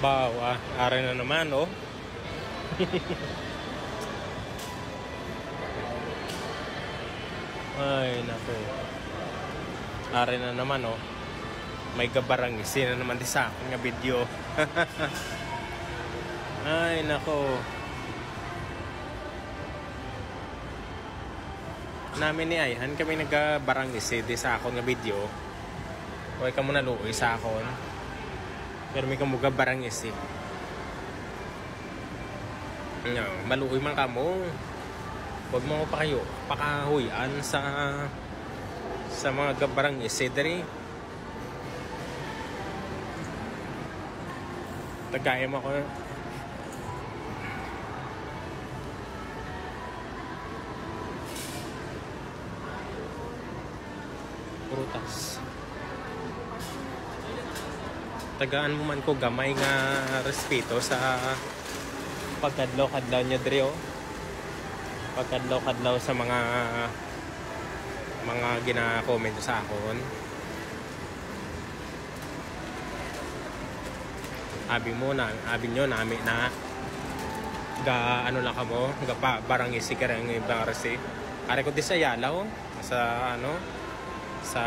Wow, are na naman, oh. Ay, nako. Are na naman, oh. May gabarang isi na naman di sa akin nga video. Ay, nako. Namin ni Ayhan kami nagbarang isi di sa akon nga video. Huwag ka muna luoy sa akon. Pero may kamuga barang isi. No, maluoy man ka mo. Huwag mo pa kayo pakahuyan sa mga gabarang isi diri. Tagaya mo ako. Prutas. Tagaan mo man ko gamay nga respeto sa pagkadlaw-kadlaw niya diri, oh. Pagkadlaw-kadlaw sa mga gina-comment sa akon. Abi nyo nami na ga ano lang kamo, ga pa barang isi karang ibarasi. Are ko di sa Yalaw sa sa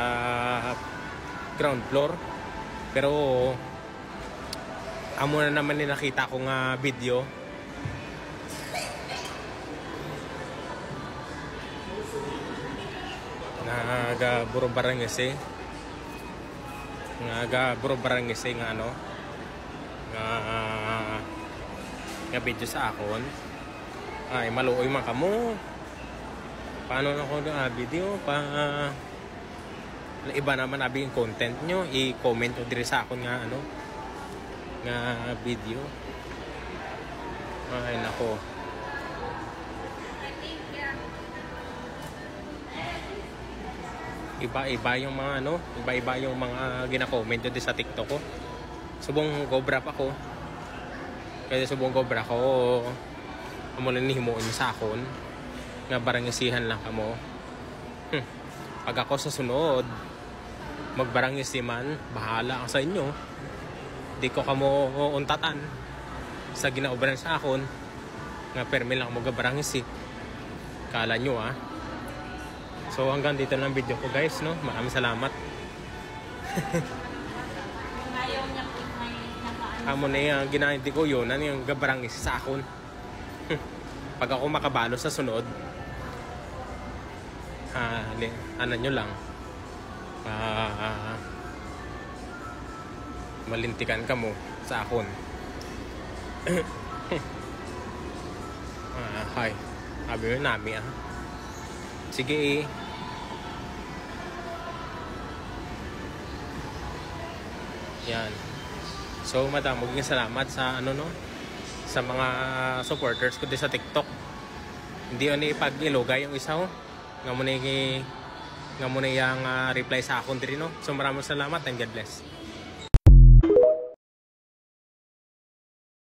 ground floor. Pero amo na naman ni nakita ko nga video. Nga buro barangese. Nga buro barangese nga ano. Nga video sa akon. Ay maluoy man kamo. Paano na ko video iba naman abi yung content nyo, i-comment o diri sa akon nga nga video. Ay nako. Iba-iba yung mga iba-iba yung mga gina-comment dito sa TikTok ko. Subong gobra pa ko. Kasi subong gobra ko amo na himuon sa akon nga barangisihan lang kamo. Pag ako sa sunod magbarangisi man, bahala ang sa inyo. Di ko kamo untatan sa ginaubran sa akon nga permi lang mo gabarangisi. Kala nyo So hanggang dito lang video ko guys, no? Maraming salamat. Amo na yung ginahindi ko yun, yung gabarangisi sa akon. Pag ako makabalo sa sunod, ano nyo lang, malintikan ka mo sa akon. Hi, sabi mo nami sige yan. So madam, maging salamat sa sa mga supporters ko din sa TikTok. Hindi yun ipag-ilogay yung isa nga muna yung reply sa akon din, no? So maraming salamat and God bless.